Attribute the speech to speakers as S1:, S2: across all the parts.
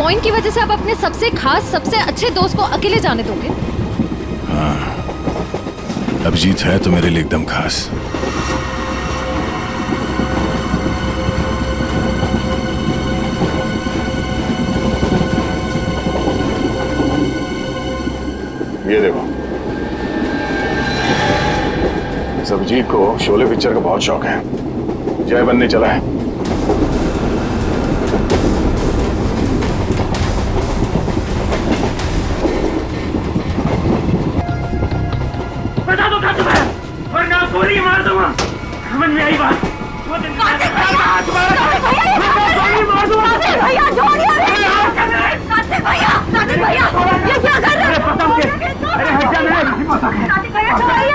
S1: Coin की वजह से आप अपने सबसे खास, सबसे अच्छे दोस्त को अकेले जाने दोगे?
S2: हाँ, अभिजीत है तो मेरे लिए एकदम खास। ये देखो, इस अभिजीत को शोले पिक्चर का बहुत शौक है। जय बनने चला है।
S3: बता दो कहाँ तुम्हें, वरना गोली मार दूंगा। समझ में आई बात?
S4: भैया छोड़िए, कार्तिक भैया ये क्या कर रहे हैं?
S3: अरे हट जा, मेरा नहीं पता है।
S4: कार्तिक भैया छोड़िए।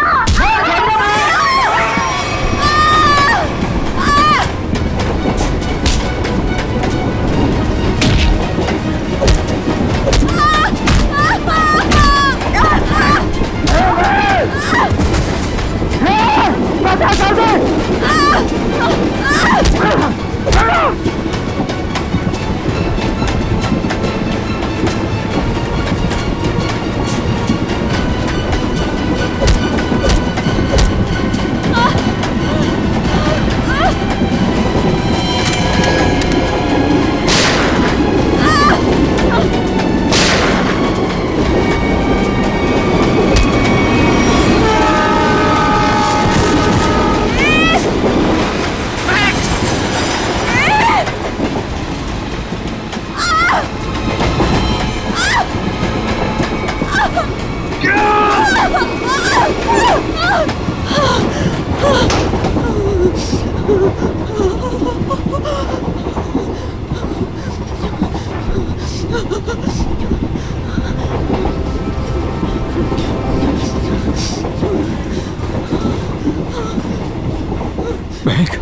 S5: महक,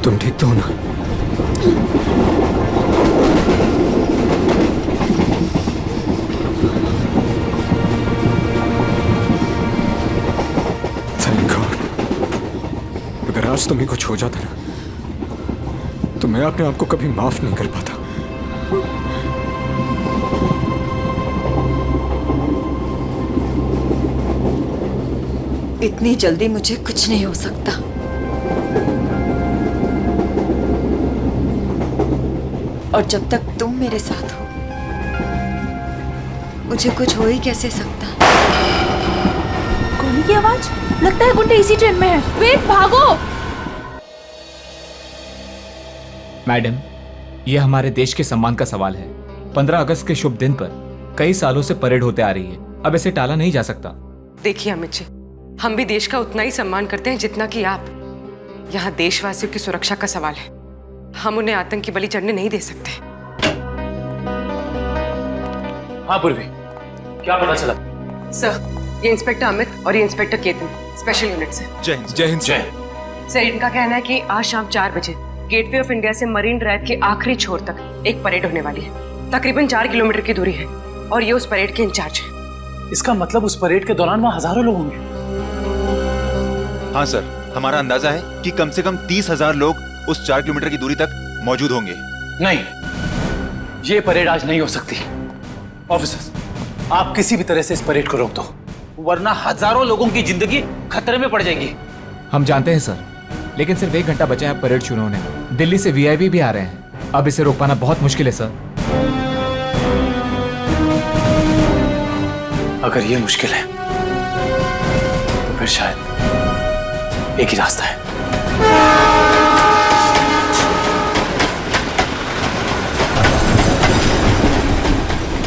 S5: तुम ठीक तो हो ना? Thank God. अगर आज तुम्हें कुछ हो जाता ना, तो मैं अपने आप को कभी माफ नहीं कर पाता।
S6: इतनी जल्दी मुझे कुछ नहीं हो सकता। और जब तक तुम मेरे साथ हो, मुझे कुछ हो ही कैसे सकता।
S1: गोली की आवाज, लगता है गुंडे इसी ट्रेन में है। वेट, भागो।
S7: मैडम, यह हमारे देश के सम्मान का सवाल है। 15 अगस्त के शुभ दिन पर कई सालों से परेड होते आ रही है। अब इसे टाला नहीं जा सकता।
S8: देखिए अमित जी, हम भी देश का उतना ही सम्मान करते हैं जितना कि आप। यहाँ देशवासियों की सुरक्षा का सवाल है। हम उन्हें आतंकी बलि चढ़ने नहीं दे सकते।
S3: हाँ पूर्वी, क्या पता चला?
S8: सर, ये इंस्पेक्टर अमित और ये इंस्पेक्टर केतन, स्पेशल यूनिट से।
S5: जय हिंद। जय हिंद। जय।
S8: सर, इनका कहना है कि आज शाम 4 बजे गेटवे ऑफ इंडिया से मरीन ड्राइव के आखिरी छोर तक एक परेड होने वाली है। तकरीबन 4 किलोमीटर की दूरी है और ये उस परेड के इंचार्ज है।
S3: इसका मतलब उस परेड के दौरान वहाँ हजारों लोग होंगे।
S9: हाँ सर, हमारा अंदाजा है कि कम से कम 30,000 लोग उस 4 किलोमीटर की दूरी तक मौजूद होंगे।
S3: नहीं, ये परेड आज नहीं हो सकती। ऑफिसर्स, आप किसी भी तरह से इस परेड को रोक दो, वरना हजारों लोगों की जिंदगी खतरे में पड़ जाएगी।
S7: हम जानते हैं सर, लेकिन सिर्फ 1 घंटा बचा है परेड शुरू होने में। दिल्ली से वीआईपी भी आ रहे हैं। अब इसे रोक पाना बहुत मुश्किल है सर।
S3: अगर ये मुश्किल है तो फिर शायद एक ही रास्ता है।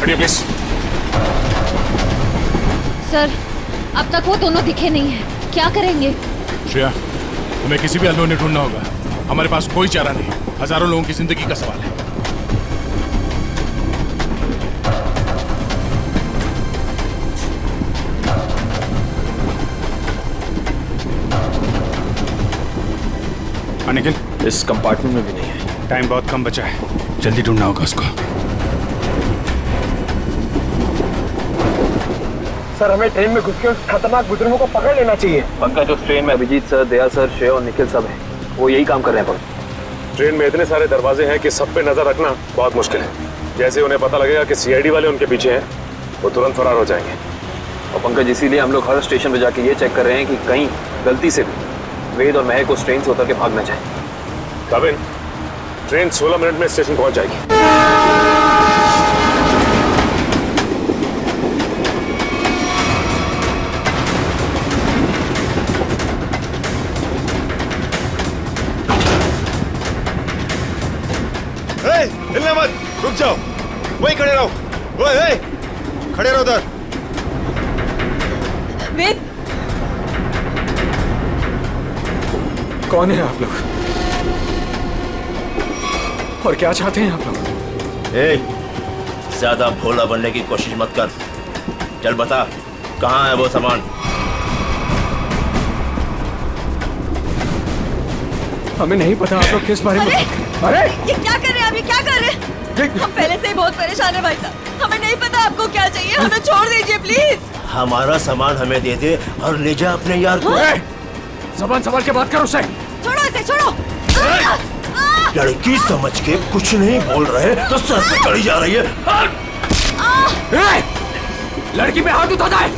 S2: प्लीज।
S1: सर, अब तक वो दोनों दिखे नहीं हैं। क्या करेंगे?
S2: श्रेया, तुम्हें किसी भी अल्लू ने ढूंढना होगा। हमारे पास कोई चारा नहीं। हजारों लोगों की जिंदगी का सवाल है। निखिल,
S5: इस कंपार्टमेंट में भी नहीं है।
S2: टाइम बहुत कम बचा है, जल्दी ढूंढना होगा उसको।
S10: सर, हमें ट्रेन में घुस के उस खतरनाक बुजुर्गों को पकड़ लेना चाहिए।
S5: पंकज, उस ट्रेन में अभिजीत सर, दया सर, श्रेय और निखिल सब हैं। वो यही काम कर रहे हैं।
S10: ट्रेन में इतने सारे दरवाजे हैं कि सब पे नजर रखना बहुत मुश्किल है। जैसे उन्हें पता लगेगा कि सीआईडी वाले उनके पीछे हैं, वो तुरंत फरार हो जाएंगे।
S3: और पंकज, इसीलिए हम लोग हर स्टेशन पे जाके ये चेक कर रहे हैं कि कहीं गलती से भी वेद और महक उस ट्रेन से उतर के भाग ना जाए।
S10: कविन, ट्रेन 16 मिनट में स्टेशन पहुंच जाएगी।
S9: हिलना मत, रुक जाओ, वहीं खड़े रहो। ओए, खड़े रहो उधर।
S6: वेद,
S5: कौन है आप लोग और क्या चाहते हैं आप लोग?
S11: ज्यादा भोला बनने की कोशिश मत कर। चल बता, कहाँ है वो सामान?
S5: हमें नहीं पता आप लोग किस बारे में।
S6: अरे ये क्या कर रहे हैं आप? ये क्या कर रहे हैं? हम पहले से ही बहुत परेशान है भाई साहब। हमें नहीं पता आपको क्या चाहिए, हमें छोड़ दीजिए प्लीज।
S11: हमारा सामान हमें दे दे और ले जा अपने यार को।
S5: ज़बान संभाल के बात करो उससे।
S6: छोड़ो इसे, छोड़ो।
S11: लड़की समझ के कुछ नहीं बोल रहे तो सर पे चढ़ी जा रही है।
S5: लड़की पे हाथ उठाता है।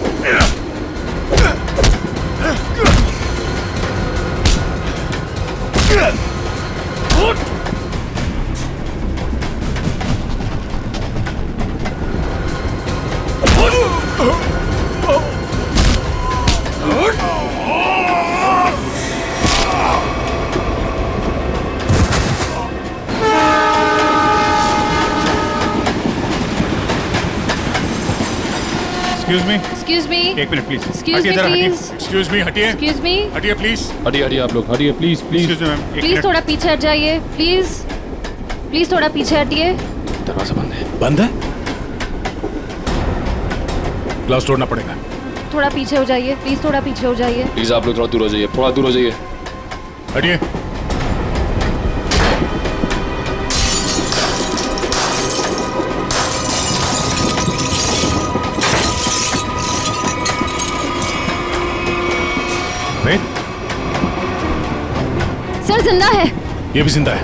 S2: एक्सक्यूज मी, एक minute please.
S1: Excuse me, please.
S2: Excuse me, हटिए।
S1: एक्सक्यूज मी,
S2: हटिए प्लीज।
S12: हटिए आप लोग, हटिए please please.
S2: Excuse me ma'am, एक
S1: प्लीज
S2: मिनट।
S1: थोड़ा पीछे हट जाइए, प्लीज प्लीज थोड़ा पीछे हटिए।
S2: दरवाजा बंद है। बंद है? ग्लास तोड़ना पड़ेगा।
S1: थोड़ा पीछे हो जाइए, प्लीज थोड़ा पीछे हो जाइए।
S12: प्लीज आप लोग थोड़ा दूर हो जाइए, थोड़ा दूर हो जाइए।
S2: हटिए।
S1: सर जिंदा है।
S2: ये भी जिंदा है।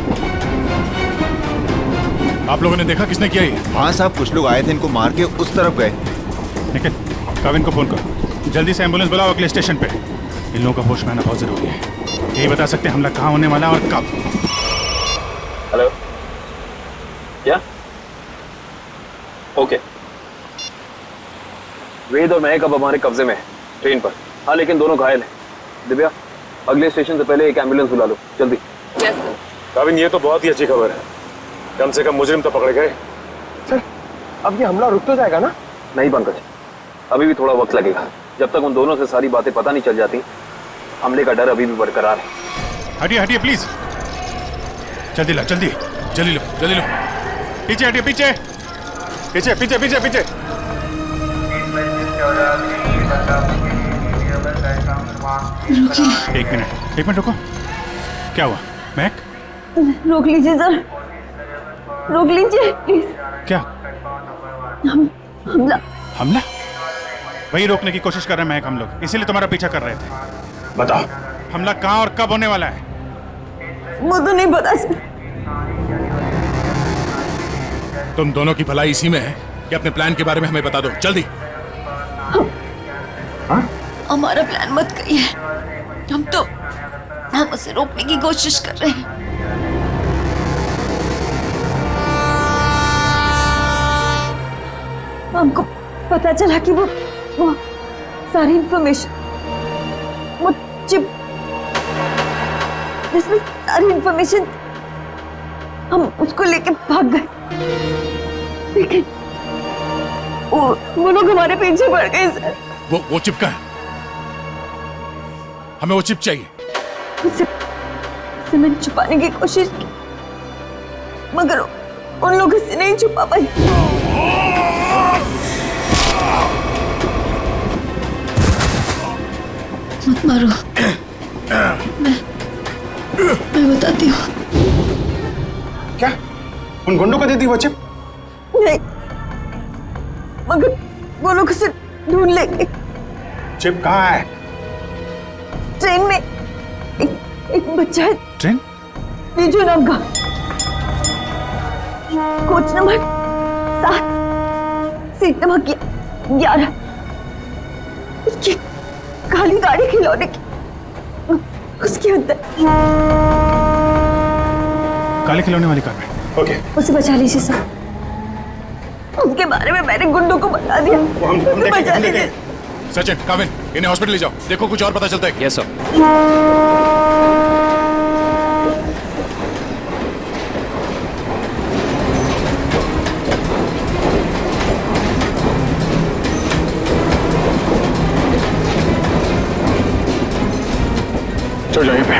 S2: आप लोगों ने देखा किसने किया ये?
S9: हाँ साहब, कुछ लोग आए थे, इनको मार के उस तरफ गए।
S2: निखिल, कविन को फोन करो, जल्दी से एम्बुलेंस बुलाओ अगले स्टेशन पे। इन लोगों का होश में आना बहुत जरूरी है। यही बता सकते हैं हमला कहाँ होने वाला और कब।
S3: हेलो, क्या? ओके। वेद और महक अब हमारे कब्जे में है, ट्रेन पर। हाँ, लेकिन दोनों घायल हैं। दिव्या, अगले स्टेशन से पहले एक एम्बुलेंस बुला लो, जल्दी।
S8: Yes sir.
S10: कविन, ये तो बहुत ही अच्छी खबर है। कम से कम मुजरिम तो पकड़े गए। सर, अब ये हमला रुक तो जाएगा ना?
S3: नहीं पंकज, अभी भी थोड़ा वक्त लगेगा। जब तक उन दोनों से सारी बातें पता नहीं चल जाती, हमले का डर अभी भी बरकरार है।
S2: हटिए हटिए प्लीज। जल्दी लो, जल्दी जल्दी लो, जल्दी लो। पीछे हटिए, पीछे पीछे पीछे पीछे पीछे। एक मिनट रुको। क्या हुआ महक?
S4: रोक लीजिए सर, रोक लीजिए प्लीज।
S2: क्या
S4: हमला?
S2: हमला? वही रोकने की कोशिश कर रहे हैं महक हम लोग, इसीलिए तुम्हारा पीछा कर रहे थे। बताओ हमला कहाँ और कब होने वाला है?
S4: वो तो नहीं पता सर।
S2: तुम दोनों की भलाई इसी में है कि अपने प्लान के बारे में हमें बता दो, जल्दी।
S6: हमारा प्लान मत कहिए, हम उसे रोकने की कोशिश कर रहे हैं।
S4: हमको पता चला कि वो सारी इंफॉर्मेशन, वो चिप जिसमें सारी इंफॉर्मेशन, हम उसको लेके भाग गए। लेकिन वो लोग हमारे पीछे पड़ गए सर।
S2: वो चिप का है, हमें वो चिप चाहिए।
S4: उसे मैंने छुपाने की कोशिश की, मगर उन लोगों से नहीं छुपा पाई।
S6: मत मारो, मैं बताती हूँ।
S10: क्या उन गुंडों को दे दी वो चिप?
S4: नहीं, मगर वो लोग उसे ढूंढ लेंगे।
S10: चिप कहाँ है?
S4: ट्रेन में एक बच्चा है।
S2: ट्रेन?
S4: बीजू नाम का, कोच नंबर 7, सीट नंबर 11, उसकी काली गाड़ी खिलौने की उसके अंदर।
S2: काले खिलौने वाली कार में। ओके,
S4: उसे बचा लीजिए सर। उसके बारे में मैंने गुंडों को बता दिया। उसे बचा लीजिए।
S12: सचिन, काविन, इन्हें हॉस्पिटल ले जाओ। देखो कुछ और पता चलता है।
S7: Yes sir.
S2: चल जाइए पे।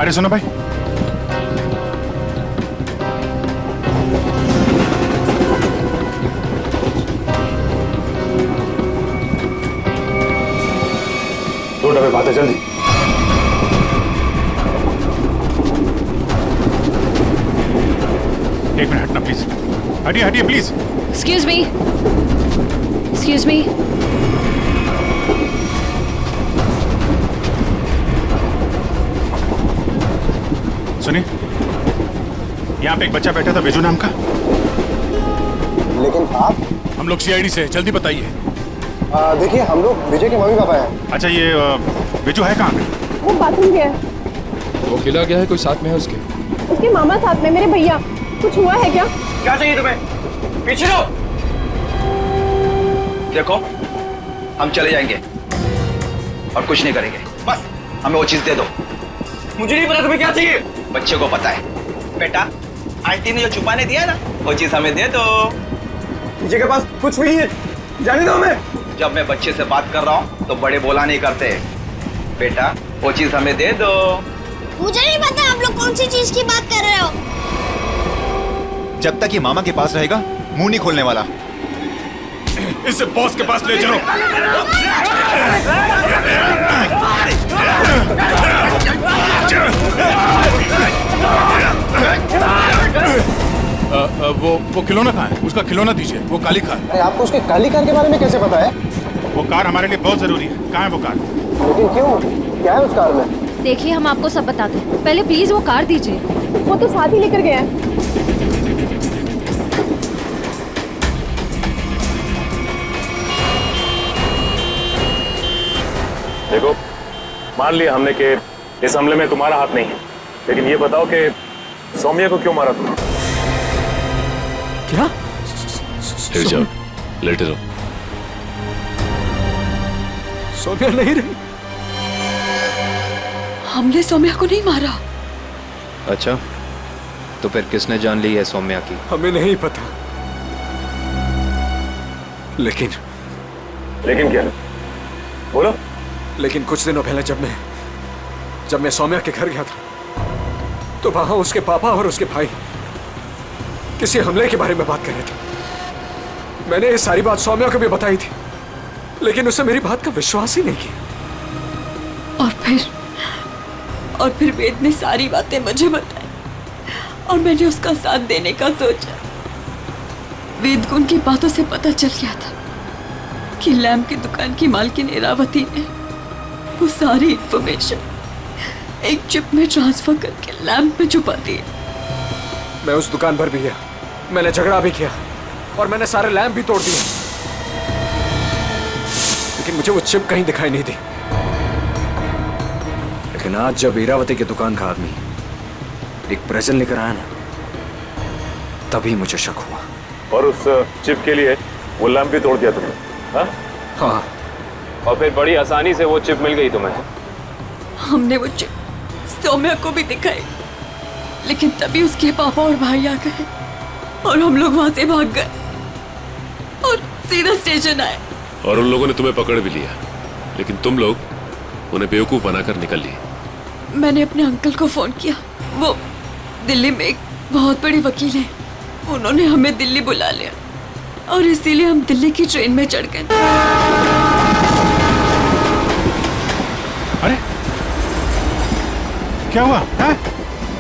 S2: अरे सुनो भाई, दो डब्बे बात है, जल्दी। एक मिनट हटना प्लीज। हटिए हटिए please.
S1: Excuse me, excuse me.
S2: सुनिए, यहाँ पे एक बच्चा बैठा था बिजू नाम का।
S13: लेकिन आप?
S12: हम लोग सीआईडी से, जल्दी बताइए।
S13: देखिए, हम लोग विजय के मम्मी पापा हैं।
S2: अच्छा, ये बिजू है कहाँ पे?
S4: वो बाथरूम गया है।
S12: वो खिला गया है, कोई साथ में है उसके?
S4: उसके मामा साथ में, मेरे भैया। कुछ हुआ है क्या?
S3: क्या चाहिए तुम्हें? पीछे लो। देखो, हम चले जाएंगे और कुछ नहीं करेंगे, बस हमें वो चीज दे दो। मुझे नहीं पता तुम्हें क्या चाहिए। बच्चे को पता है। बेटा, आंटी ने जो छुपाने दिया ना, वो चीज हमें दे दो।
S13: विजय के पास कुछ भी नहीं है, जाने दो हमें।
S3: जब मैं बच्चे से बात कर रहा हूँ तो बड़े बोला नहीं करते। बेटा, वो चीज हमें दे दो।
S14: मुझे नहीं पता आप लोग कौन सी चीज की बात कर रहे हो।
S9: जब तक ये मामा के पास रहेगा, मुंह नहीं खोलने वाला।
S12: इसे बॉस के पास ले चलो। वो खिलौना कहाँ है? उसका खिलौना दीजिए, वो काली कार।
S13: अरे आपको उसके काली कार के बारे में कैसे पता है?
S2: वो कार हमारे लिए बहुत जरूरी है। कहाँ है वो कार?
S13: लेकिन क्यों? क्या है उस कार में?
S1: देखिए, हम आपको सब बताते हैं, पहले प्लीज वो कार दीजिए।
S4: वो तो साथ ही लेकर गया है।
S10: देखो, मान लिया हमने कि इस हमले में तुम्हारा हाथ नहीं है, लेकिन ये बताओ कि सौम्या को क्यों मारा तुमने?
S5: क्या?
S12: लेट जाओ, लेटे रहो।
S5: सौम्या नहीं रही।
S6: हमने सौम्या को नहीं मारा।
S15: अच्छा, तो फिर किसने जान ली है सौम्या की?
S5: हमें नहीं पता, लेकिन
S10: क्या? बोलो।
S5: लेकिन कुछ दिनों पहले जब मैं सौम्या के घर गया था, तो वहां उसके पापा और उसके भाई किसी हमले के बारे में बात कर रहे थे। मैंने ये सारी बात सौम्या को भी बताई थी, लेकिन उसने मेरी बात का विश्वास ही नहीं किया।
S6: और फिर वेद ने सारी बातें मुझे बताई और मैंने उसका साथ देने का सोचा। वेद को उनकी बातों से पता चल गया था कि लैम्प की दुकान की मालकिन इरावती ने वो सारी इंफॉर्मेशन एक चिप में ट्रांसफर करके लैम्प में छुपा दी।
S5: मैं उस दुकान पर भी गया, मैंने झगड़ा भी किया और मैंने सारे लैम्प भी तोड़ दिए, लेकिन मुझे वो चिप कहीं दिखाई नहीं दी। लेकिन आज जब इरावती की दुकान का आदमी एक प्रेजेंट लेकर आया ना, तभी मुझे शक हुआ।
S10: और उस चिप के लिए वो लैंप भी तोड़ दिया तुमने?
S5: हाँ।
S10: और फिर बड़ी आसानी से वो चिप मिल गई तुम्हें?
S6: हमने वो चिप सौम्या को भी दिखाई, लेकिन तभी उसके पापा और भाई आ गए और हम लोग वहां से भाग गए और सीधा स्टेशन आए।
S12: और उन लोगों ने तुम्हें पकड़ भी लिया, लेकिन तुम लोग उन्हें बेवकूफ बनाकर निकल लिए।
S6: मैंने अपने अंकल को फोन किया, वो दिल्ली में एक बहुत बड़ी वकील है, उन्होंने हमें दिल्ली बुला लिया और इसीलिए हम दिल्ली की ट्रेन में चढ़ गए।
S2: अरे क्या हुआ है?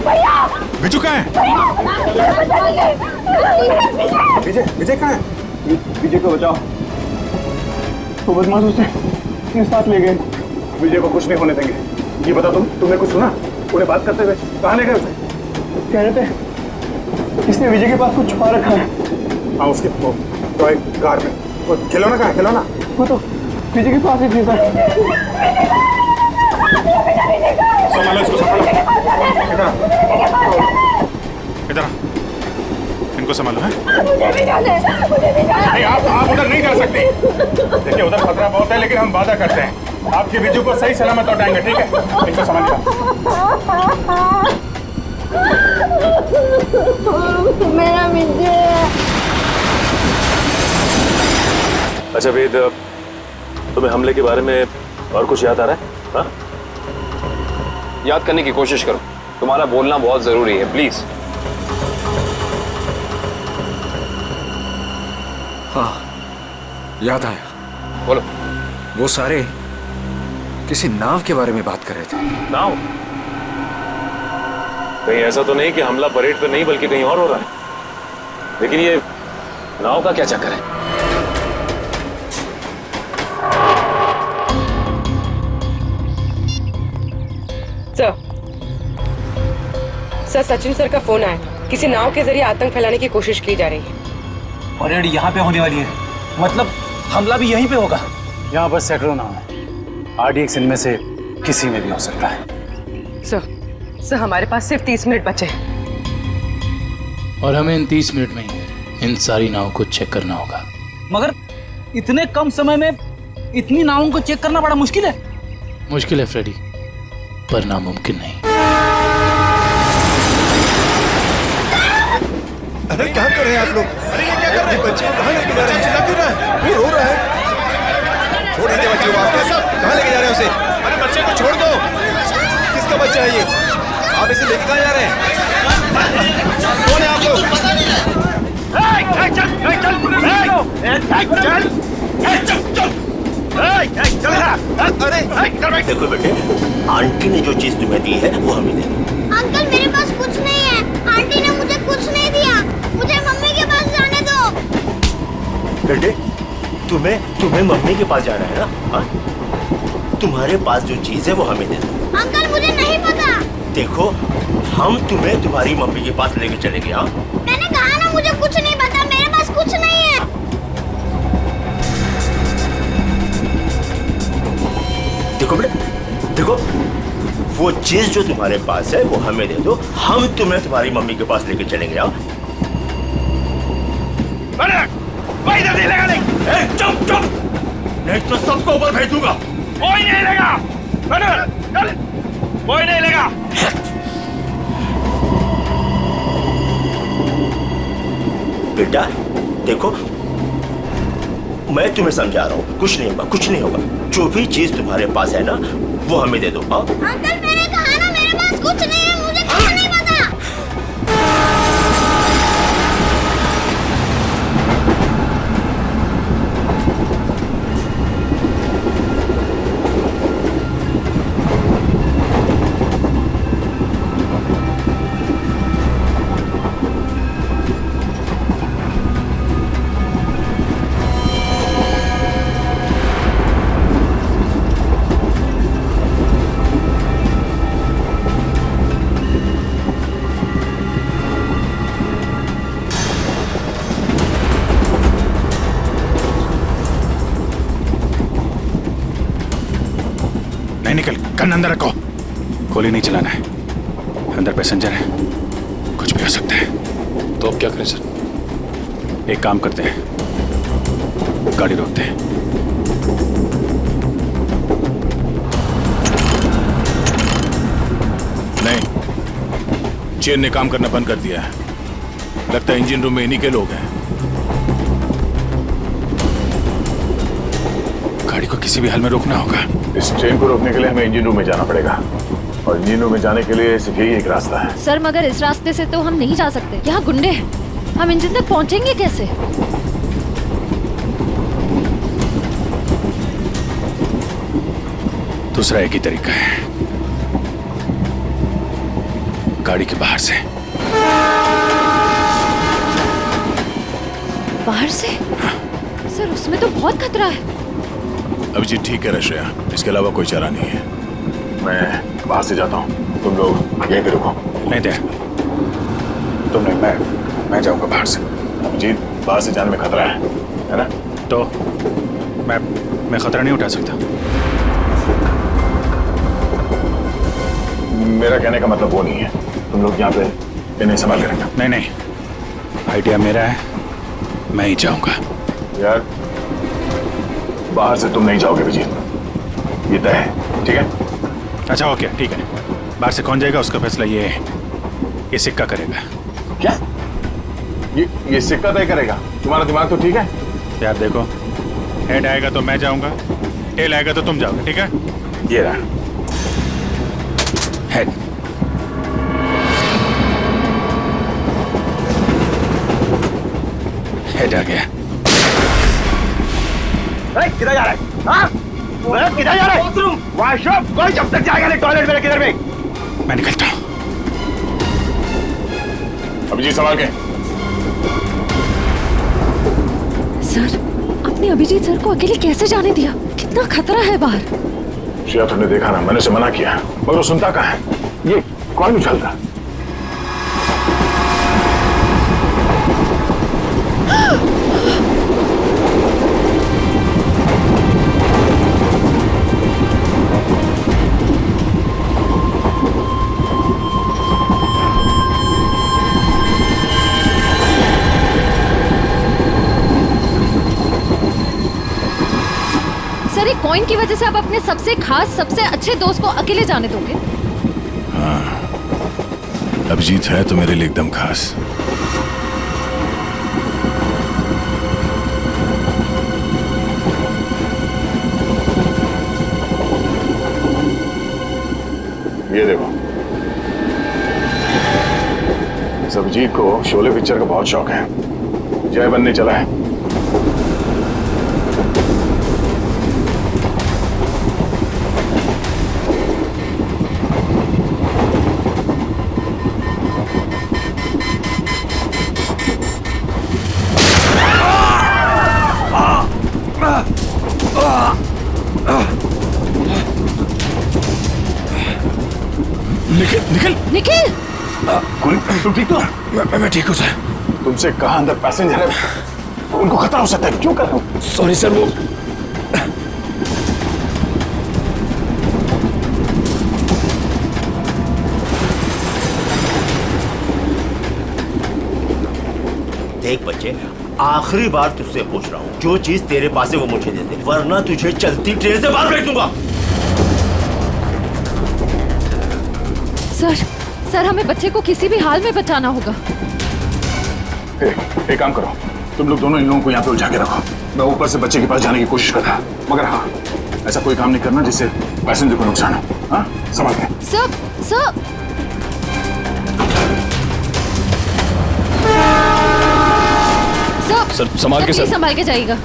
S2: बिजू कहाँ है?
S13: विजय विजय कहाँ है? विजय को बचाओ। तो बदमाश उसे अपने साथ ले गए। विजय को कुछ नहीं होने देंगे। ये बता तुमने कुछ सुना? उन्हें बात करते हुए कहाँ ले गए उसे? कह रहे थे इसने विजय के पास कुछ छुपा रखा है। हाँ उसके टॉय कार में। वो खिलौना कहाँ है? खिलौना वो तो विजय के पास ही थी सर।
S2: संभालो इसको, संभालो। इधर इनको संभालो है। नहीं आप उधर नहीं जा सकते। देखिए उधर खतरा बहुत है, लेकिन हम वादा करते हैं आपके बिजू को सही सलामत लौटाएंगे, ठीक है? इनको संभालिए।
S4: मेरा विजय।
S10: अच्छा वेद, तुम्हें हमले के बारे में और कुछ याद आ रहा है? हाँ?
S15: याद करने की कोशिश करो, तुम्हारा बोलना बहुत जरूरी है, प्लीज।
S5: हाँ याद आया।
S15: बोलो।
S5: वो सारे किसी नाव के बारे में बात कर रहे थे।
S10: नाव? कहीं ऐसा तो नहीं कि हमला परेड पर नहीं बल्कि कहीं और हो रहा है? लेकिन ये नाव का क्या चक्कर है?
S8: सर सचिन सर का फोन आया। किसी नाव के जरिए आतंक फैलाने की कोशिश की जा रही है।
S3: परेड यहाँ पे होने वाली है, मतलब हमला भी यहीं पे होगा।
S13: यहाँ बस सैकड़ों नाव है। RDX इनमें से किसी में भी हो सकता है।
S8: सर हमारे पास सिर्फ 30 मिनट बचे हैं।
S16: और हमें इन 30 मिनट में इन सारी नावों को चेक करना होगा।
S3: मगर इतने कम समय में इतनी नावों को चेक करना बड़ा मुश्किल है।
S16: मुश्किल है फ्रेडी, पर नामुमकिन नहीं।
S9: अरे क्या कर रहे हैं आप लोग? अरे ये क्या कर रहे हैं? बच्चे कहाँ लेके जा रहे हैं? चिल्ला क्यों रहा है? वो रो रहा है। छोड़ दीजिए बच्चे को, आप कहाँ लेके जा रहे हैं उसे? अरे बच्चे को छोड़ दो। किसका बच्चा है ये? आप इसे लेके कहाँ जा रहे हैं? कौन है आप लोग?
S11: देखो बेटे, आंटी ने जो चीज तुम्हें दी है वो हमें दे दो।
S14: अंकल मेरे पास कुछ नहीं है। आंटी ने मुझे कुछ नहीं दिया। मुझे मम्मी के पास जाने दो।
S11: बेटे तुम्हें मम्मी के पास जाना है ना? हाँ? तुम्हारे पास जो चीज है वो हमें दे दो।
S14: अंकल मुझे नहीं पता।
S11: देखो हम तुम्हें तुम्हारी मम्मी के पास लेके चलेंगे। हाँ
S14: मैंने कहा ना मुझे कुछ नहीं पता। मेरे पास कुछ नहीं है।
S11: देखो बेटे, देखो वो चीज जो तुम्हारे पास है वो हमें दे दो, हम तुम्हें तुम्हारी मम्मी के पास लेके चलेंगे। हाँ चुप चुप, नहीं तो सबको ऊपर भेज दूंगा।
S2: कोई नहीं लेगा। कोई नहीं लेगा।
S11: बेटा देखो मैं तुम्हें समझा रहा हूँ, कुछ नहीं होगा, कुछ नहीं होगा। जो भी चीज तुम्हारे पास है ना वो हमें दे दो। हाँ
S14: अंकल मैंने कहा ना मेरे पास कुछ नहीं है। मुझे कुछ नहीं पता।
S2: निकल, गन अंदर रखो। गोली नहीं चलाना है, अंदर पैसेंजर है, कुछ भी हो सकता है।
S12: तो अब क्या करें सर?
S2: एक काम करते हैं, गाड़ी रोकते हैं। नहीं, चेन ने काम करना बंद कर दिया है। लगता है इंजन रूम में इन्हीं के लोग हैं। गाड़ी को किसी भी हाल में रोकना होगा।
S10: इस ट्रेन को रोकने के लिए हमें इंजन रूम में जाना पड़ेगा, और इंजन रूम में जाने के लिए सिर्फ यही एक रास्ता है।
S1: सर मगर इस रास्ते से तो हम नहीं जा सकते, यहाँ गुंडे हैं। हम इंजन तक पहुँचेंगे कैसे?
S2: दूसरा एक ही तरीका है। गाड़ी के बाहर से।
S1: बाहर से? सर उसमें तो बहुत खतरा है।
S10: अभिजीत ठीक है श्रेया, इसके अलावा कोई चारा नहीं है। मैं बाहर से जाता हूँ, तुम लोग यहीं पे रुको।
S2: नहीं दे,
S10: तुम नहीं, मैं जाऊंगा बाहर से। अभिजीत बाहर से जाने में खतरा है ना?
S2: तो मैं खतरा नहीं उठा सकता।
S10: मेरा कहने का मतलब वो नहीं है, तुम लोग यहाँ पे इन्हें संभाल के रखना।
S2: नहीं, आइडिया मेरा है, मैं ही जाऊंगा।
S10: यार बाहर से तुम नहीं जाओगे अभिजीत, ये तय है, ठीक है?
S2: अच्छा ओके, ठीक है। बाहर से कौन जाएगा उसका फैसला ये सिक्का करेगा।
S10: क्या? ये सिक्का तय करेगा? तुम्हारा दिमाग तो ठीक है
S2: यार। देखो, हेड आएगा तो मैं जाऊंगा, टेल आएगा तो तुम जाओगे, ठीक है?
S10: ये रहा
S2: हेड। हेड आ गया।
S3: किधर जा रहा है? हाँ? किधर जा रहा है? वॉशरूम। कोई जब तक जाएगा नहीं टॉयलेट में, किधर में?
S2: मैं निकलता हूँ।
S10: अभिजीत संभाल के।
S1: सर, आपने अभिजीत सर को अकेले कैसे जाने दिया? कितना खतरा है बाहर।
S10: श्रेया तुमने देखा ना, मैंने उसे मना किया मगर वो सुनता कहाँ है? ये कौन उछलता?
S1: सर, एक कॉइन की वजह से आप अपने सबसे खास, सबसे अच्छे दोस्त को अकेले जाने दोगे?
S10: हाँ, अभिजीत है तो मेरे लिए एकदम खास। ये देखो, इस अभिजीत को शोले पिक्चर का बहुत शौक है, जय बनने चला है।
S1: निखिल!
S10: तुम ठीक तो? मैं ठीक हूँ सर। तुमसे कहा अंदर पैसेंजर है, उनको खतरा हो सकता है, क्यों कर रहे हो? सॉरी सर, वो
S11: देख बच्चे, आखिरी बार तुझसे पूछ रहा हूँ, जो चीज तेरे पास है वो मुझे दे दे, वरना तुझे चलती ट्रेन से बाहर फेंक दूंगा।
S1: सर, हमें बच्चे को किसी भी हाल में बचाना होगा।
S10: एक काम करो, तुम लोग दोनों इन लोगों को यहाँ पे उलझा के रखो, मैं ऊपर से बच्चे के पास जाने की कोशिश करता, मगर हाँ, ऐसा कोई काम नहीं करना जिससे पैसेंजर को नुकसान हो। हाँ, संभाल के।
S1: सर,
S15: संभाल के।
S1: संभाल के जाइएगा।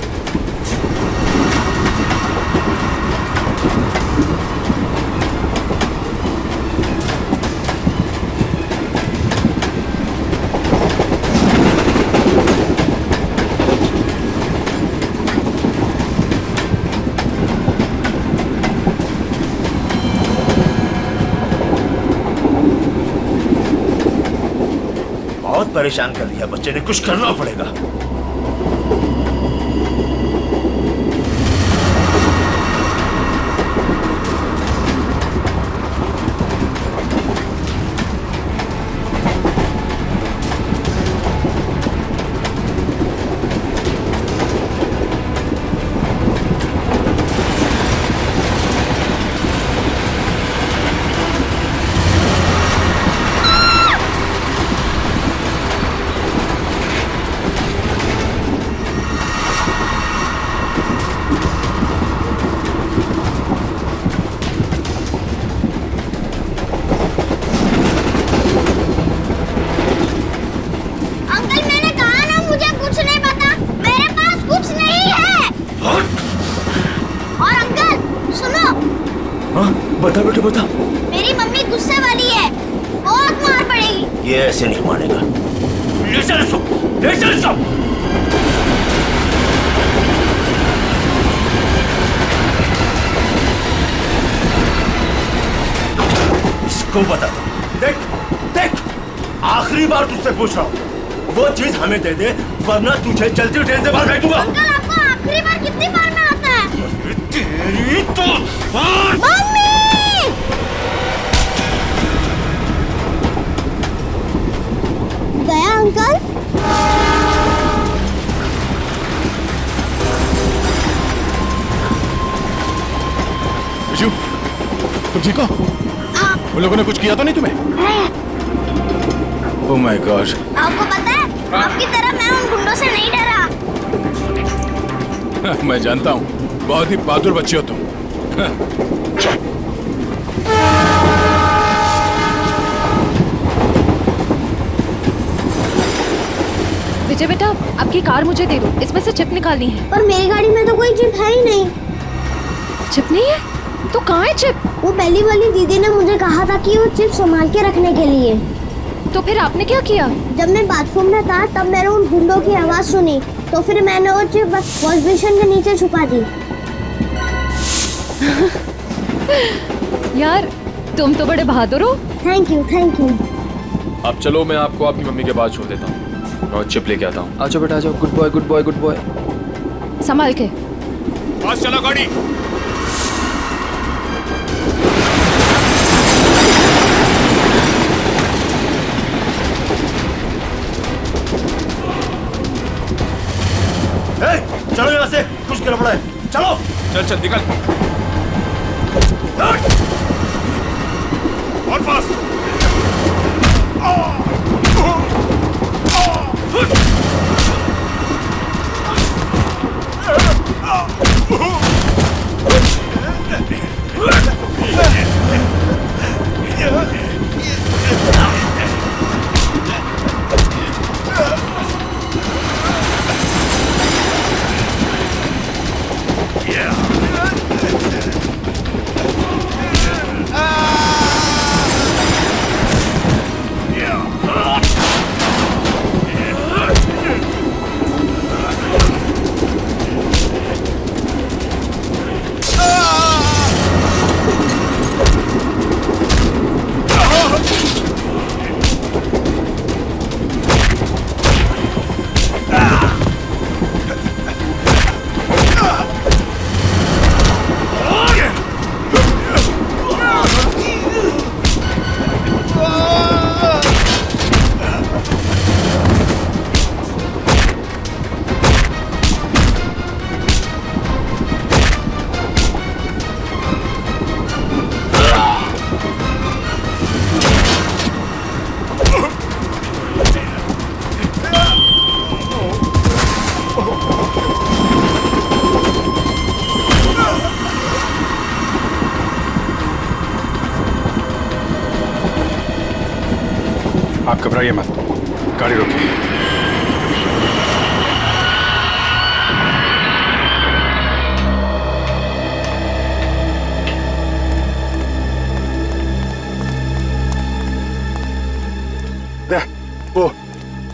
S11: बहुत परेशान कर दिया बच्चे ने, कुछ करना पड़ेगा। बता बेटा बता।
S14: मेरी मम्मी गुस्से वाली है, बहुत मार पड़ी।
S11: ये ऐसे नहीं मानेगा। ले चल इसको, ले चल इसको। इसको बता दो। देख देख, आखिरी बार तुझसे पूछ रहा हूँ, वो चीज हमें दे दे वरना तुझे चलती ट्रेन से बाहर फेंकूंगा।
S14: अंकल आपको आखिरी बार कितनी बार में आता है?
S11: तेरी तो
S14: मम्मी! गया अंकल?
S2: विजू, तुम ठीक हो? उन लोगों ने कुछ किया तो नहीं तुम्हें?
S14: नहीं।
S2: Oh my God.
S14: आपको पता है, आपकी तरह मैं उन गुंडों से नहीं डरा।
S2: मैं जानता हूँ, बहुत ही बहादुर बच्चे हो तुम।
S1: विजय बेटा, आपकी कार मुझे दे दो, इसमें से चिप निकालनी है।
S14: पर मेरी गाड़ी में तो कोई चिप है ही नहीं।
S1: चिप नहीं है? तो कहाँ है चिप?
S14: वो पहली वाली दीदी ने मुझे कहा था कि वो चिप संभाल के रखने के लिए।
S1: तो फिर आपने क्या किया?
S14: जब मैं बाथरूम में था तब मैंने उन गुंडों की आवाज सुनी, तो फिर मैंने वो चिप वॉश बेसिन के नीचे छुपा दी।
S1: यार, तुम तो बड़े बहादुर हो।
S14: Thank you, thank you.
S5: अब चलो, मैं आपको आपकी मम्मी के पास छोड़ देता हूँ और चिप लेके आता हूँ।
S15: आ जाओ बेटा, आ जाओ। Good boy, good boy, good boy.
S1: संभाल के।
S2: पास चला गाड़ी।
S11: चलो यहाँ से, कुछ गड़बड़ है। चलो
S2: चल चल निकल। और फास्ट। आप घबराइए मत, गाड़ी रोकिए।
S13: वो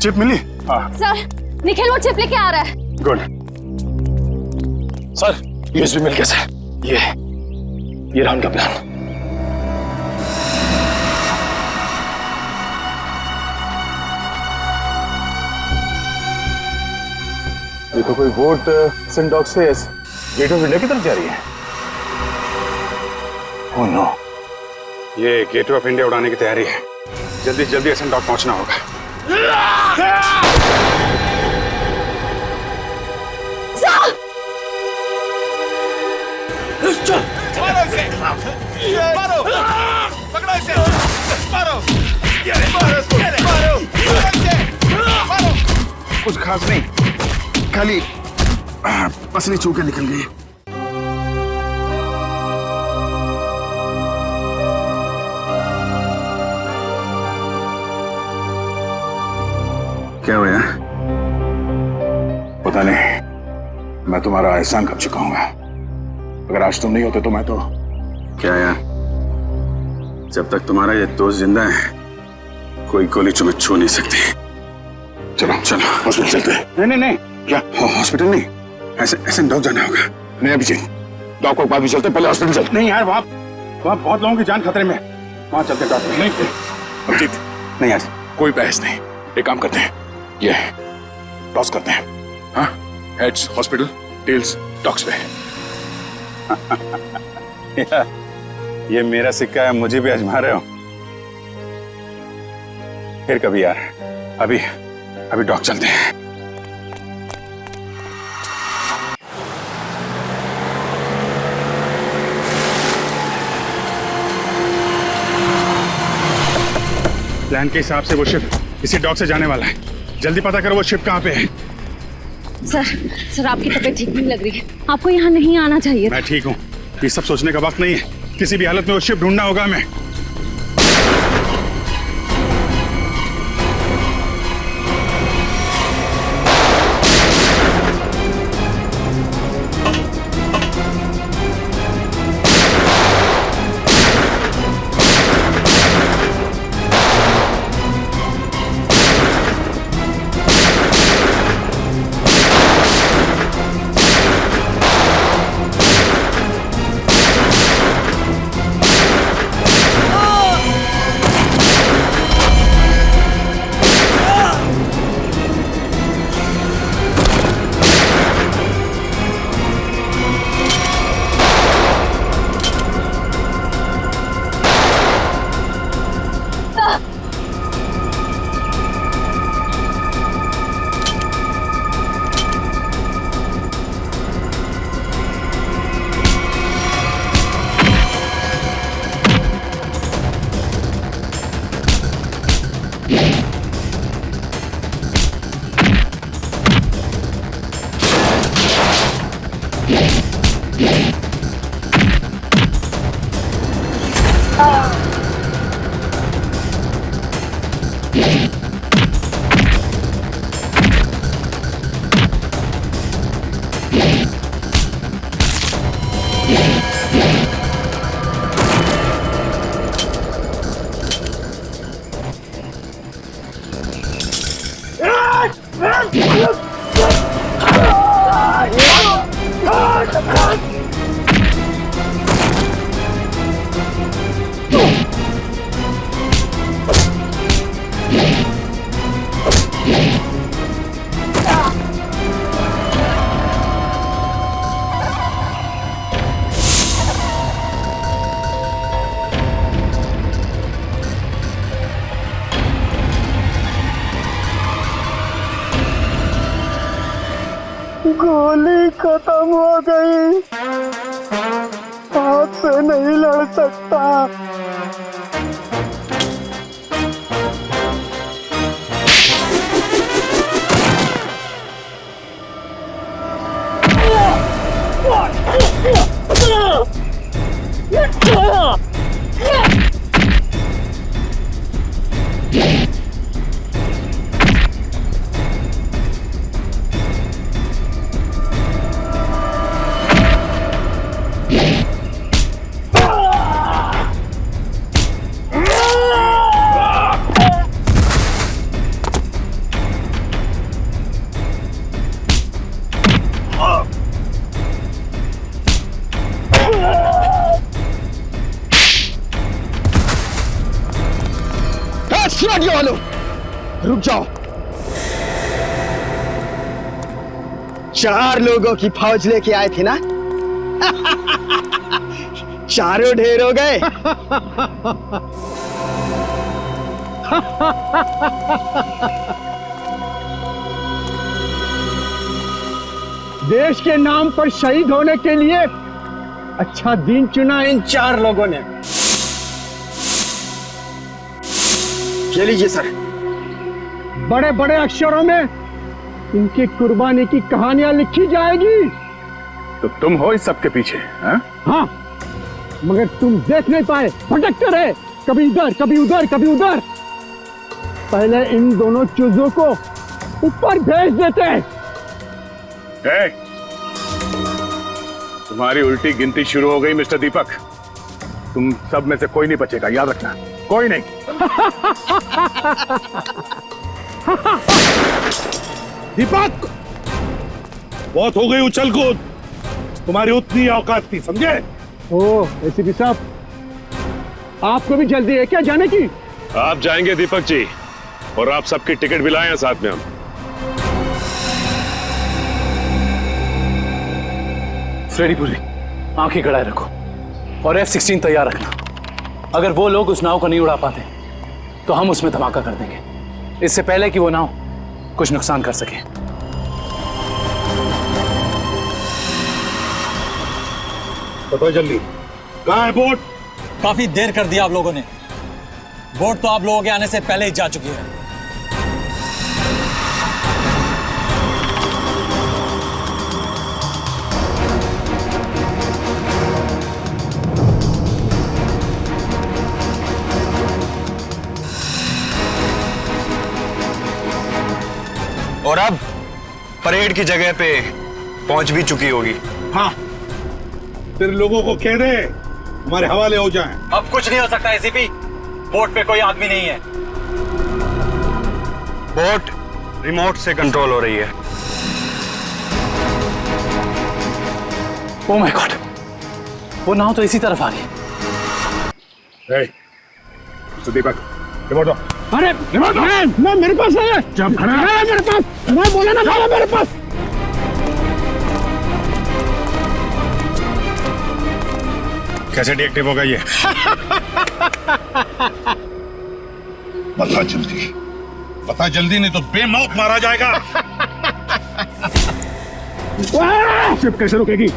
S13: चिप मिली? हाँ
S1: सर, निखिल वो चिप लेके आ रहा है।
S13: गुड। सर, यूएसबी मिल गया सर। ये रहा उनका प्लान। ये तो कोई वोट सिंडॉक से गेट ऑफ इंडिया की तरफ जा रही है। ओह नो,
S2: ये गेट ऑफ इंडिया उड़ाने की तैयारी है। जल्दी जल्दी एसेंडॉक पहुंचना होगा।
S9: मारो, पकड़ो इसे, मारो, मारो इसको, मारो, मारो।
S10: कुछ खास नहीं, खाली पसली छू के निकल गई। क्या हुआ? पता नहीं, मैं तुम्हारा एहसान कब चुकाऊंगा। अगर आज तुम नहीं होते तो मैं तो क्या यार, जब तक तुम्हारा ये दोस्त जिंदा है कोई गोली तुम्हें छू नहीं सकती। चलो चलो हॉस्पिटल चलते हैं। नहीं नहीं नहीं, क्या हॉस्पिटल नहीं, ऐसे ऐसे डॉग जाना होगा। नहीं अभिजीत, डॉग को बाद में चलते, पहले हॉस्पिटल चलते। नहीं यार, वहाँ बहुत लोगों की जान खतरे में, वहाँ चलते डॉक्टर। नहीं अभिजीत, नहीं यार, कोई बहस नहीं। एक काम करते हैं, ये टॉस करते हैं। हाँ, हेड्स हॉस्पिटल, टेल्स डॉग्स पे।
S2: ये मेरा सिक्का है, मुझे भी आजमा रहे हो? फिर कभी यार, अभी डॉग चलते हैं। प्लान के हिसाब से वो शिप इसी डॉग से जाने वाला है। जल्दी पता करो वो शिप कहाँ पे है।
S1: सर आपकी तबीयत ठीक नहीं लग रही है, आपको यहाँ नहीं आना चाहिए।
S2: मैं ठीक हूँ, ये सब सोचने का वक्त नहीं है। किसी भी हालत में वो शिप ढूंढना होगा हमें।
S17: गोली खत्म हो गई, आपसे नहीं लड़ सकता।
S18: वालों रुक जाओ, 4 लोगों की फौज लेके आए थे ना। चारों ढेर हो गए।
S17: देश के नाम पर शहीद होने के लिए अच्छा दिन चुना इन 4 लोगों ने।
S18: ये लीजिए सर।
S17: बड़े बड़े अक्षरों में इनकी कुर्बानी की कहानियां लिखी जाएगी।
S10: तो तुम हो इस सब के पीछे?
S17: हाँ, मगर तुम देख नहीं पाए, भटकते रहे, कभी इधर कभी उधर कभी उधर। पहले इन दोनों चूजों को ऊपर भेज देते।
S10: तुम्हारी उल्टी गिनती शुरू हो गई मिस्टर दीपक। तुम सब में से कोई नहीं बचेगा, याद रखना,
S13: कोई नहीं। दीपक, बहुत हो गई उछल कूद, तुम्हारी उतनी औकात थी, समझे?
S17: ओ एसीपी साहब, आपको भी जल्दी है क्या जाने की?
S12: आप जाएंगे दीपक जी, और आप सबकी टिकट भी लाए हैं साथ में हम।
S16: फ्रेडी पूरी आंखें गड़ाए रखो और F-16 तैयार रखना। अगर वो लोग उस नाव को नहीं उड़ा पाते तो हम उसमें धमाका कर देंगे, इससे पहले कि वो नाव कुछ नुकसान कर सके।
S13: बताओ जल्दी, कहाँ है बोट?
S19: काफी देर कर दिया आप लोगों ने। बोट तो आप लोगों के आने से पहले ही जा चुकी है।
S3: और अब परेड की जगह पे पहुंच भी चुकी होगी।
S13: हाँ, फिर लोगों को कह दे हमारे हवाले हो जाएं।
S19: अब कुछ नहीं हो सकता एसीपी, बोट पे कोई आदमी नहीं है।
S3: बोट रिमोट से कंट्रोल हो रही है।
S16: ओह माय गॉड, वो नाव तो इसी तरफ आ रही है।
S13: दीपक, रिमोट दो।
S17: अरे मैं मेरे पास नहीं है।
S13: जब खड़ा
S17: है मेरे पास, मैं बोला ना था मेरे पास।
S2: कैसे डीएक्टिव होगा ये?
S13: बता जल्दी नहीं तो बेमौत मारा जाएगा।
S17: शिप कैसे रुकेगी?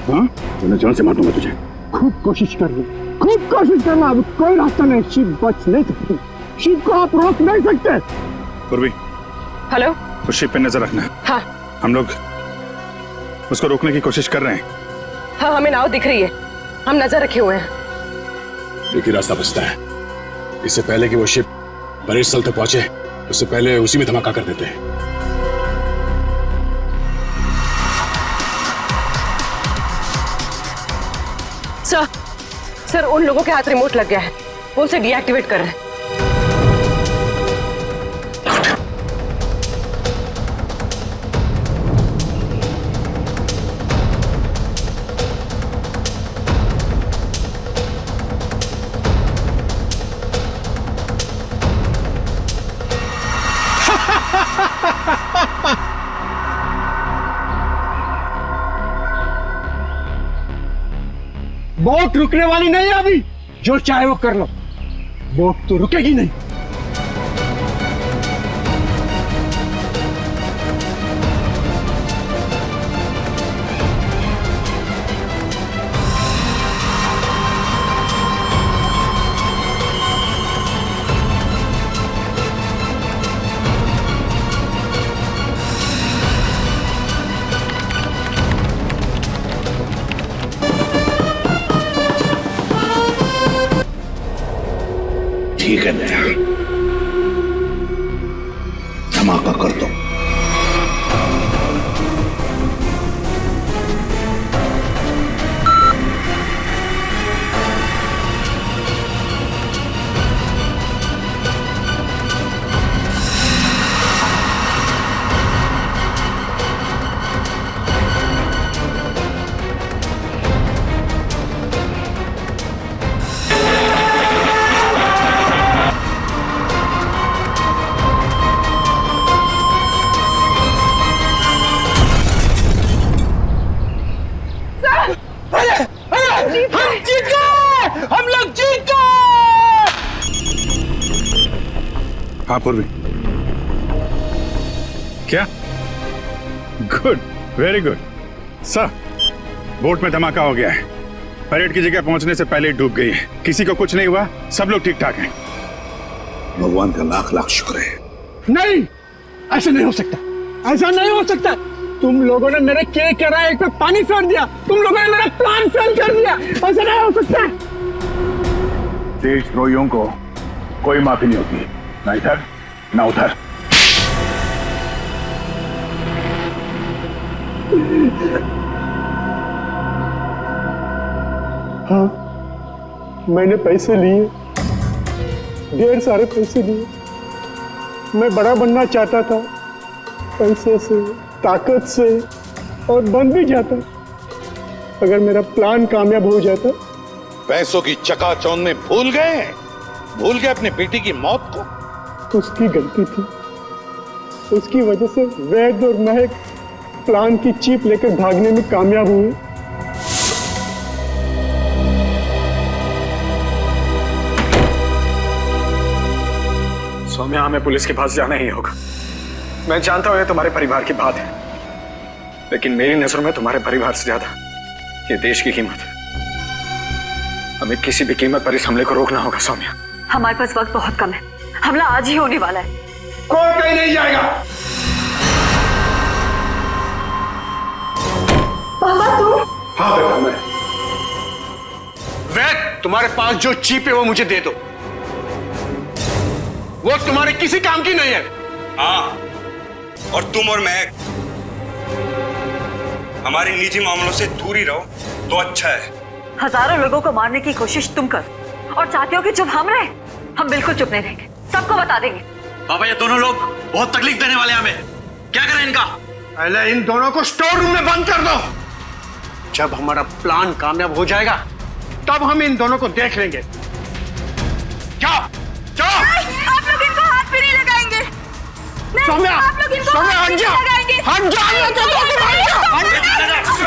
S13: हाँ, मैं जान से मार दूंगा तुझे।
S17: खूब कोशिश कर लो, खूब कोशिश करना, अब कोई रास्ता नहीं, शिप बच नहीं सकती, शिप को आप रोक नहीं सकते।
S2: पूर्वी,
S8: हेलो,
S2: उस शिप पे नजर रखना।
S8: हाँ
S2: हम लोग उसको रोकने की कोशिश कर रहे हैं।
S8: हाँ, हमें नाव दिख रही है, हम नजर रखे हुए हैं।
S10: एक ही रास्ता बचता है, इससे पहले कि वो शिप परेड स्थल तक पहुंचे उससे पहले उसी में धमाका कर देते हैं।
S8: सर, उन लोगों के हाथ रिमोट लग गया है, वो उसे डीएक्टिवेट कर रहे हैं।
S17: बोट रुकने वाली नहीं है अभी, जो चाहे वो कर लो, बोट तो रुकेगी नहीं।
S10: ठीक है नया, धमाका कर दो।
S2: हाँ पूर्वी, क्या? Good, very good sir. Boat में धमाका हो गया है, परेड की जगह पहुंचने से पहले ही डूब गई है, किसी को कुछ नहीं हुआ, सब लोग ठीक ठाक हैं।
S10: भगवान का लाख लाख शुक्र है।
S17: नहीं, ऐसा नहीं हो सकता, ऐसा नहीं हो सकता। तुम लोगों ने मेरे KK पे पानी फेर दिया, तुम लोगों ने मेरा प्लान फेल कर दिया, ऐसा नहीं हो सकता।
S13: देशद्रोहियों को कोई माफी नहीं होती, ना इधर ना उधर।
S17: हाँ, मैंने पैसे लिए, ढेर सारे पैसे लिए। मैं बड़ा बनना चाहता था, पैसे से, ताकत से, और बन भी जाता अगर मेरा प्लान कामयाब हो जाता।
S20: पैसों की चकाचौंध में भूल गए अपने बेटी की मौत को।
S17: उसकी गलती थी, उसकी वजह से वैद और महक प्लान की चीप लेकर भागने में कामयाब हुए।
S5: सौम्या, हमें पुलिस के पास जाना ही होगा। मैं जानता हूं ये तुम्हारे परिवार की बात है, लेकिन मेरी नजरों में तुम्हारे परिवार से ज्यादा ये देश की कीमत है। हमें किसी भी कीमत पर इस हमले को रोकना होगा सौम्या।
S4: हमारे पास वक्त बहुत कम है, हमला आज ही होने वाला है।
S10: कोई कहीं नहीं जाएगा।
S4: पापा तुम?
S10: हाँ बेटा मैं। वैद, तुम्हारे पास जो चीप है वो मुझे दे दो। वो तुम्हारे किसी काम की नहीं है।
S21: हाँ, और तुम और मैं हमारे निजी मामलों से दूर ही रहो तो अच्छा है।
S4: हजारों लोगों को मारने की कोशिश तुम कर और चाहते हो कि चुप हम रहे? हम बिल्कुल चुप नहीं रहेंगे, सबको बता देंगे।
S21: पापा, ये दोनों लोग बहुत तकलीफ देने वाले हमें। क्या करें इनका?
S10: पहले इन दोनों को स्टोर रूम में बंद कर दो। जब हमारा प्लान कामयाब हो जाएगा तब हम इन दोनों को देख लेंगे। जाओ जाओ।
S4: आप लोग इनको हाथ भी नहीं लगाएंगे।
S10: सौम्या,
S4: आप लोग इनको
S10: सौम्या,
S4: हाथ भी
S10: हट जा।
S4: नहीं लगाएंगे।
S10: हट जा, मैं तो तुम हट जा।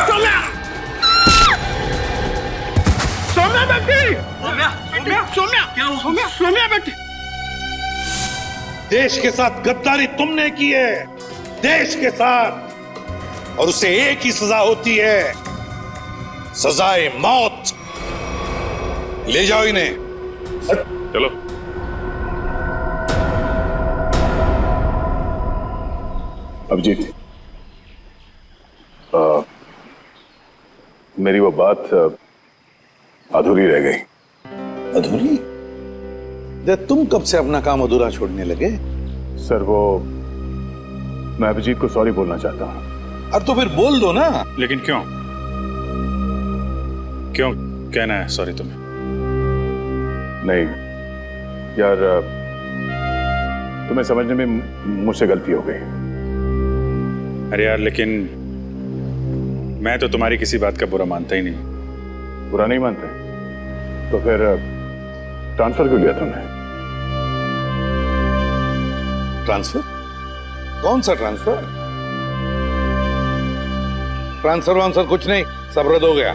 S10: सौम्या, सौम्या बेटी। सौम्या, सौम्या बेटी।
S20: देश के साथ गद्दारी तुमने की है, देश के साथ, और उसे एक ही सजा होती है, सजाए मौत। ले जाओ इन्हें।
S12: चलो।
S2: अभिजीत, मेरी वो बात अधूरी रह गई।
S20: अधूरी? तुम कब से अपना काम अधूरा छोड़ने लगे?
S2: सर वो मैं अभिजीत को सॉरी बोलना चाहता हूँ।
S20: अब तो फिर बोल दो ना।
S2: लेकिन क्यों क्यों कहना है सॉरी तुम्हें? नहीं यार, तुम्हें समझने में मुझसे गलती हो गई। अरे यार, लेकिन मैं तो तुम्हारी किसी बात का बुरा मानता ही नहीं। बुरा नहीं मानते तो फिर ट्रांसफर क्यों लिया तुमने?
S20: ट्रांसफर? कौन सा ट्रांसफर? ट्रांसफर वांसफर कुछ नहीं, सब रद्द हो गया।